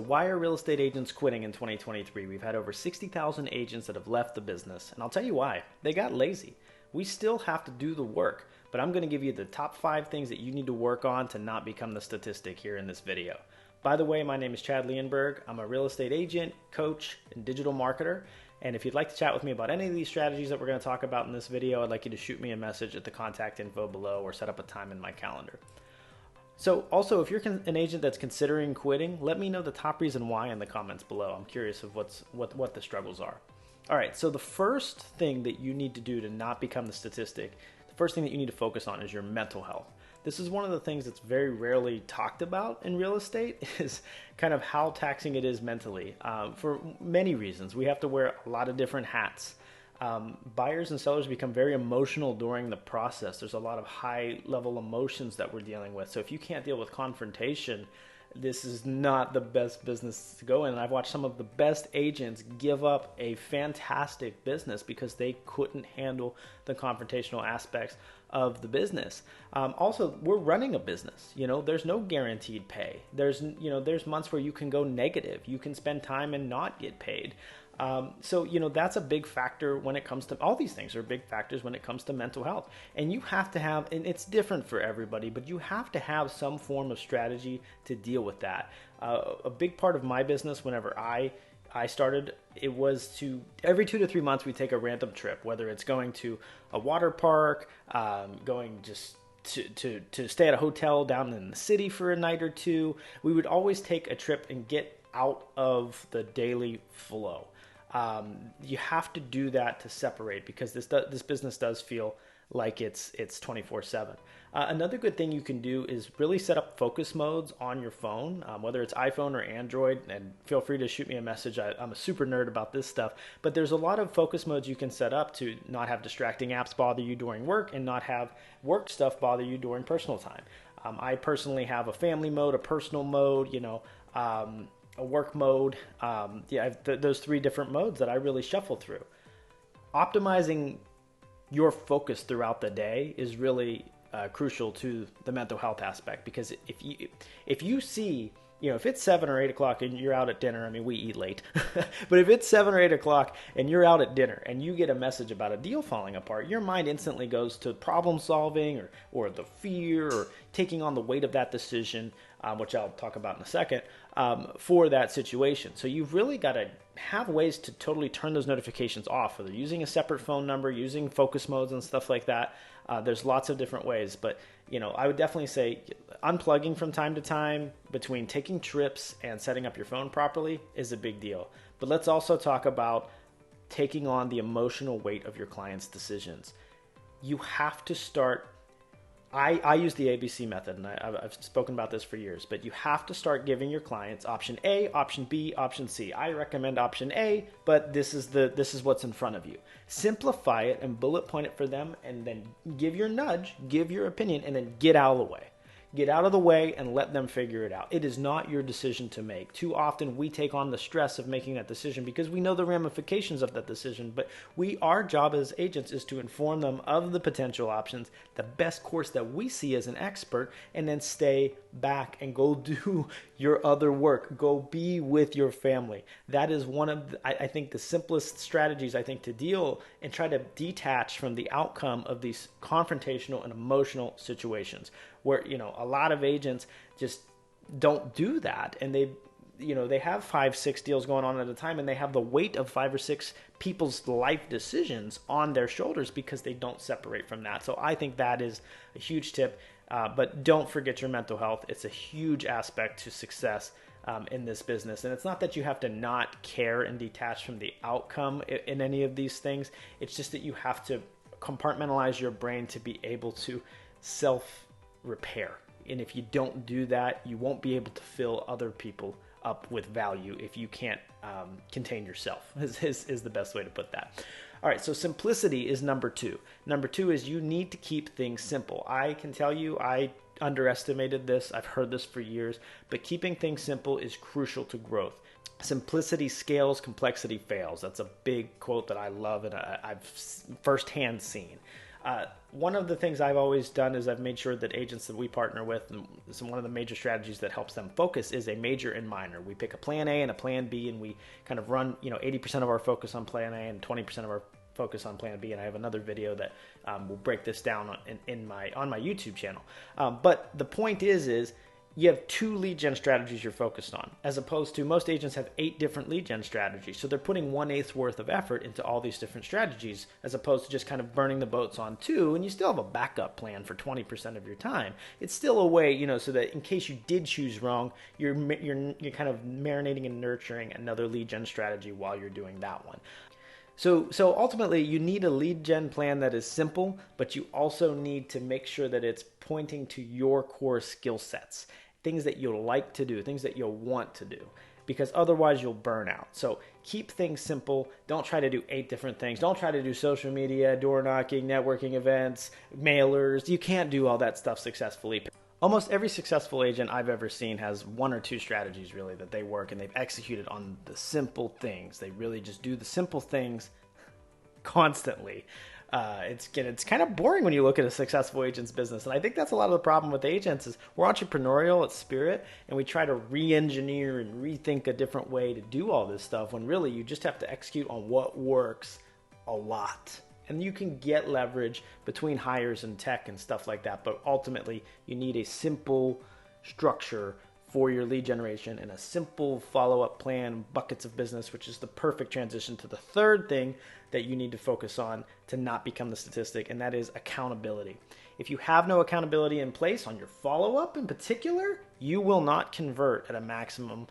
Why are real estate agents quitting in 2023? We've had over 60,000 agents that have left the business, and I'll tell you why. They got lazy. We still have to do the work, but I'm going to give you the top 5 things that you need to work on to not become the statistic here in this video. By the way, my name is Chad Leonberg. I'm a real estate agent, coach, and digital marketer. And if you'd like to chat with me about any of these strategies that we're going to talk about in this video, I'd like you to shoot me a message at the contact info below or set up a time in my calendar. So also, if you're an agent that's considering quitting, let me know the top reason why in the comments below. I'm curious of what the struggles are. All right, so the first thing that you need to do to not become the statistic, the first thing that you need to focus on is your mental health. This is one of the things that's very rarely talked about in real estate is kind of how taxing it is mentally. For many reasons, we have to wear a lot of different hats. Buyers and sellers become very emotional during the process. There's a lot of high level emotions that we're dealing with. So if you can't deal with confrontation, this is not the best business to go in. And I've watched some of the best agents give up a fantastic business because they couldn't handle the confrontational aspects of the business. Also, we're running a business. There's no guaranteed pay. There's months where you can go negative. You can spend time and not get paid. So that's a big factor when it comes to all these things are big factors when it comes to mental health. And you have to have, and it's different for everybody, but you have to have some form of strategy to deal with that. A big part of my business, whenever I started, it was to every 2 to 3 months we take a random trip, whether it's going to a water park, going just to stay at a hotel down in the city for a night or two. We would always take a trip and get out of the daily flow. You have to do that to separate because this business does feel like it's 24/7. Another good thing you can do is really set up focus modes on your phone, whether it's iPhone or Android, and feel free to shoot me a message. I'm a super nerd about this stuff, but there's a lot of focus modes you can set up to not have distracting apps bother you during work and not have work stuff bother you during personal time. I personally have a family mode, a personal mode, a work mode. Those 3 different modes that I really shuffle through. Optimizing your focus throughout the day is really crucial to the mental health aspect, because if you see, if it's 7 or 8 o'clock and you're out at dinner, I mean, we eat late, but if it's 7 or 8 o'clock and you're out at dinner and you get a message about a deal falling apart, your mind instantly goes to problem solving or the fear or taking on the weight of that decision, which I'll talk about in a second, for that situation. So you've really got to have ways to totally turn those notifications off, whether using a separate phone number, using focus modes and stuff like that. There's lots of different ways, but I would definitely say unplugging from time to time between taking trips and setting up your phone properly is a big deal. But let's also talk about taking on the emotional weight of your client's decisions. You have to start. I use the ABC method, and I've spoken about this for years, but you have to start giving your clients option A, option B, option C. I recommend option A, but this is what's in front of you. Simplify it and bullet point it for them, and then give your nudge, give your opinion, and then get out of the way. Get out of the way and let them figure it out. It is not your decision to make. Too often we take on the stress of making that decision because we know the ramifications of that decision, but our job as agents is to inform them of the potential options, the best course that we see as an expert, and then stay back and go do your other work. Go be with your family. That is one of, I think, the simplest strategies, to deal and try to detach from the outcome of these confrontational and emotional situations, where a lot of agents just don't do that, and they have 5-6 deals going on at a time, and they have the weight of 5 or 6 people's life decisions on their shoulders because they don't separate from that. So I think that is a huge tip, but don't forget your mental health. It's a huge aspect to success in this business. And it's not that you have to not care and detach from the outcome in any of these things. It's just that you have to compartmentalize your brain to be able to self-repair. And if you don't do that, you won't be able to fill other people up with value if you can't contain yourself, is the best way to put that. All right, so simplicity is number 2. Number 2 is you need to keep things simple. I can tell you I underestimated this. I've heard this for years, but keeping things simple is crucial to growth. Simplicity scales, complexity fails. That's a big quote that I love and I've firsthand seen. One of the things I've always done is I've made sure that agents that we partner with, and one of the major strategies that helps them focus is a major and minor. We pick a plan A and a plan B, and we kind of run 80% of our focus on plan A and 20% of our focus on plan B. And I have another video that will break this down on my YouTube channel. But the point is you have 2 lead gen strategies you're focused on, as opposed to most agents have 8 different lead gen strategies. So they're putting 1/8 worth of effort into all these different strategies, as opposed to just kind of burning the boats on 2, and you still have a backup plan for 20% of your time. It's still a way, so that in case you did choose wrong, you're kind of marinating and nurturing another lead gen strategy while you're doing that one. So ultimately, you need a lead gen plan that is simple, but you also need to make sure that it's pointing to your core skill sets, things that you'll like to do, things that you'll want to do, because otherwise you'll burn out. So keep things simple. Don't try to do 8 different things. Don't try to do social media, door knocking, networking events, mailers. You can't do all that stuff successfully. Almost every successful agent I've ever seen has 1 or 2 strategies really that they work, and they've executed on the simple things. They really just do the simple things constantly. It's kind of boring when you look at a successful agent's business, and I think that's a lot of the problem with agents is we're entrepreneurial at spirit, and we try to re-engineer and rethink a different way to do all this stuff when really you just have to execute on what works a lot. And you can get leverage between hires and tech and stuff like that, but ultimately you need a simple structure for your lead generation and a simple follow-up plan, buckets of business, which is the perfect transition to the third thing that you need to focus on to not become the statistic, and that is accountability. If you have no accountability in place on your follow-up in particular, you will not convert at a maximum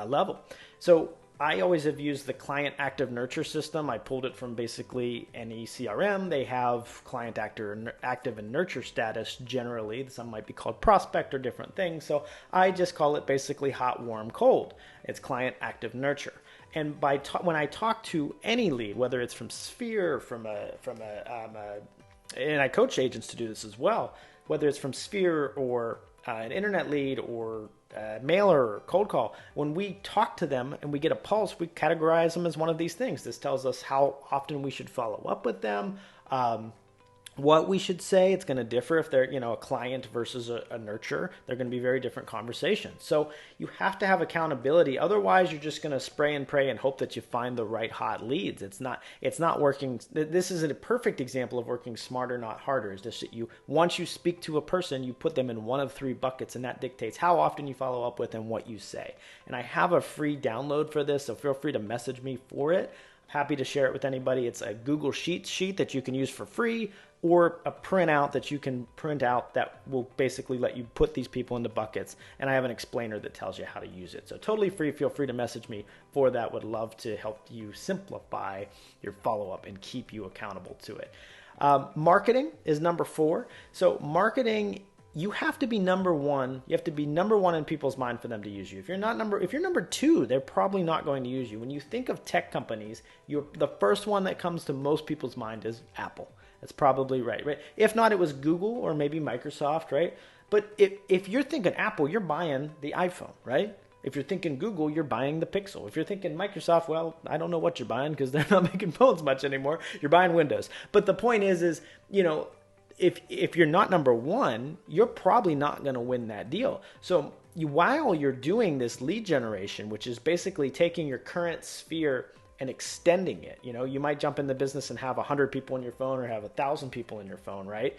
level. So I always have used the client active nurture system. I pulled it from basically any CRM. They have client active and nurture status generally. Some might be called prospect or different things. So I just call it basically hot, warm, cold. It's client active nurture. And when I talk to any lead, whether it's from Sphere, and I coach agents to do this as well, whether it's from Sphere or an internet lead or mailer or cold call, when we talk to them and we get a pulse, we categorize them as one of these things. This tells us how often we should follow up with them, what we should say. It's going to differ if they're a client versus a nurturer. They're going to be very different conversations. So you have to have accountability. Otherwise, you're just going to spray and pray and hope that you find the right hot leads. It's not working. This is a perfect example of working smarter, not harder. It's just that once you speak to a person, you put them in one of 3 buckets, and that dictates how often you follow up with and what you say. And I have a free download for this, so feel free to message me for it. Happy to share it with anybody. It's a Google Sheets sheet that you can use for free, or a printout that you can print out that will basically let you put these people into buckets. And I have an explainer that tells you how to use it. So totally free. Feel free to message me for that. Would love to help you simplify your follow-up and keep you accountable to it. Marketing is number 4. So marketing, you have to be number 1. You have to be number 1 in people's mind for them to use you. If you're number 2, they're probably not going to use you. When you think of tech companies, the first one that comes to most people's mind is Apple. That's probably right? If not, it was Google or maybe Microsoft, right? But if you're thinking Apple, you're buying the iPhone, right? If you're thinking Google, you're buying the Pixel. If you're thinking Microsoft, well, I don't know what you're buying because they're not making phones much anymore. You're buying Windows. But the point is if you're not number 1, you're probably not going to win that deal. So while you're doing this lead generation, which is basically taking your current sphere and extending it, you might jump in the business and have 100 people in your phone or have 1,000 people in your phone, right?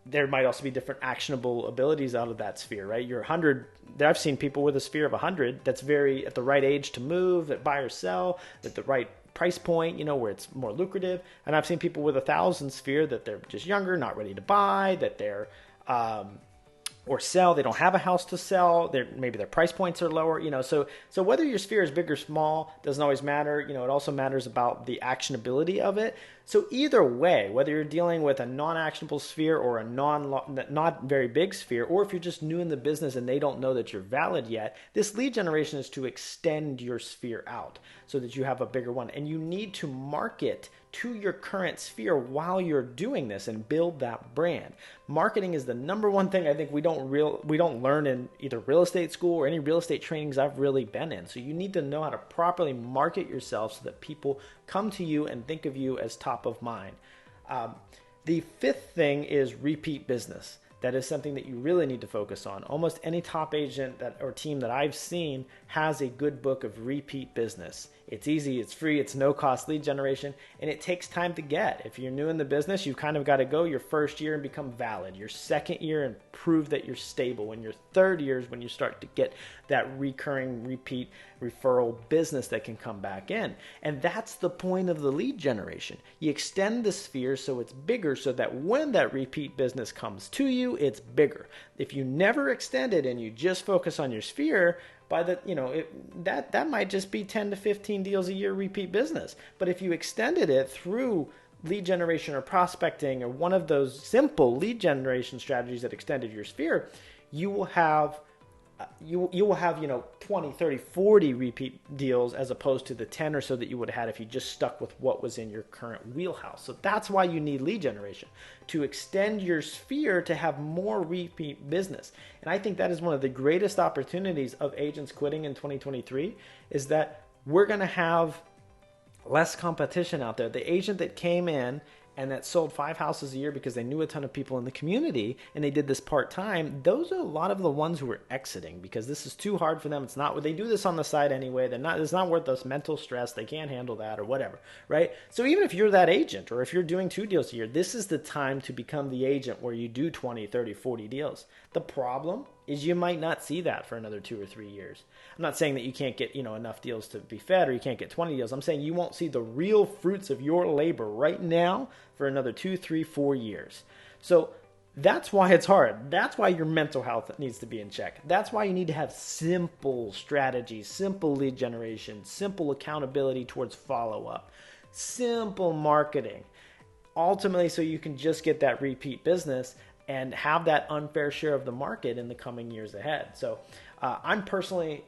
There might also be different actionable abilities out of that sphere, right? You're 100. I've seen people with a sphere of 100 that's very at the right age to move, that buy or sell, at the right price point, where it's more lucrative. And I've seen people with 1,000 sphere that they're just younger, not ready to buy, that they're or sell. They don't have a house to sell. Maybe their price points are lower. So whether your sphere is big or small doesn't always matter. It also matters about the actionability of it. So either way, whether you're dealing with a non-actionable sphere or a not very big sphere, or if you're just new in the business and they don't know that you're valid yet, this lead generation is to extend your sphere out so that you have a bigger one. And you need to market to your current sphere while you're doing this and build that brand. Marketing is the number 1 thing I think we don't learn in either real estate school or any real estate trainings I've really been in. So you need to know how to properly market yourself so that people come to you and think of you as top of mind. The fifth thing is repeat business. That is something that you really need to focus on. Almost any top agent or team that I've seen has a good book of repeat business. It's easy, it's free, it's no cost lead generation, and it takes time to get. If you're new in the business, you've kind of got to go your first year and become valid. Your second year and prove that you're stable. And your third year is when you start to get that recurring, repeat, referral business that can come back in. And that's the point of the lead generation. You extend the sphere so it's bigger, so that when that repeat business comes to you, it's bigger. If you never extend it and you just focus on your sphere, that might just be 10 to 15 deals a year repeat business. But if you extended it through lead generation or prospecting or one of those simple lead generation strategies that extended your sphere, you will have 20, 30, 40 repeat deals as opposed to the 10 or so that you would have had if you just stuck with what was in your current wheelhouse. So that's why you need lead generation, to extend your sphere to have more repeat business. And I think that is one of the greatest opportunities of agents quitting in 2023, is that we're going to have less competition out there. The agent that came in and that sold 5 houses a year because they knew a ton of people in the community and they did this part-time, those are a lot of the ones who are exiting because this is too hard for them. It's not, they do this on the side anyway. It's not worth this mental stress. They can't handle that or whatever, right? So even if you're that agent, or if you're doing 2 deals a year, this is the time to become the agent where you do 20, 30, 40 deals. The problem is you might not see that for another 2 or 3 years. I'm not saying that you can't get, enough deals to be fed, or you can't get 20 deals. I'm saying you won't see the real fruits of your labor right now for another 2, 3, 4 years. So that's why it's hard. That's why your mental health needs to be in check. That's why you need to have simple strategies, simple lead generation, simple accountability towards follow-up, simple marketing. Ultimately, so you can just get that repeat business and have that unfair share of the market in the coming years ahead. So I'm personally,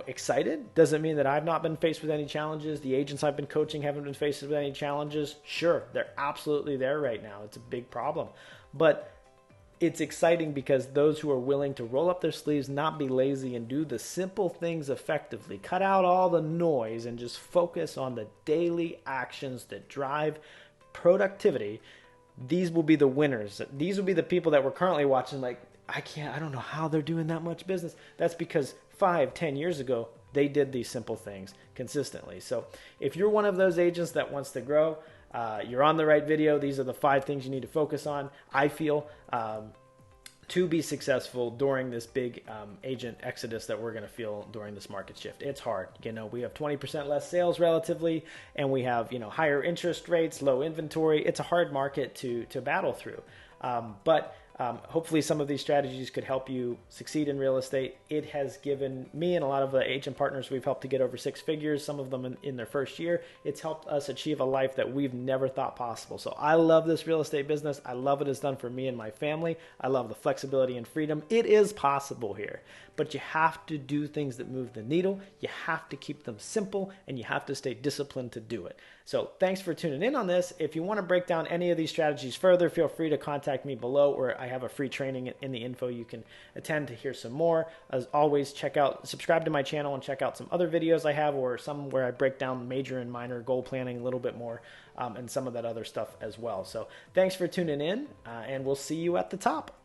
excited. Doesn't mean that I've not been faced with any challenges. The agents I've been coaching haven't been faced with any challenges. Sure, they're absolutely there right now. It's a big problem. But it's exciting because those who are willing to roll up their sleeves, not be lazy, and do the simple things effectively, cut out all the noise and just focus on the daily actions that drive productivity, these will be the winners. These will be the people that we're currently watching like, I don't know how they're doing that much business. That's because 5, 10 years ago, they did these simple things consistently. So if you're one of those agents that wants to grow, you're on the right video. These are the 5 things you need to focus on, I feel, to be successful during this big agent exodus that we're going to feel during this market shift. It's hard. We have 20% less sales relatively, and we have, higher interest rates, low inventory. It's a hard market to battle through. But hopefully some of these strategies could help you succeed in real estate. It has given me and a lot of the agent partners we've helped to get over 6 figures, some of them in their first year. It's helped us achieve a life that we've never thought possible. So I love this real estate business. I love what it's done for me and my family. I love the flexibility and freedom. It is possible here, but you have to do things that move the needle. You have to keep them simple, and you have to stay disciplined to do it. So thanks for tuning in on this. If you want to break down any of these strategies further, feel free to contact me below, or I have a free training in the info you can attend to hear some more. As always, subscribe to my channel and check out some other videos I have, or some where I break down major and minor goal planning a little bit more, and some of that other stuff as well. So thanks for tuning in, and we'll see you at the top.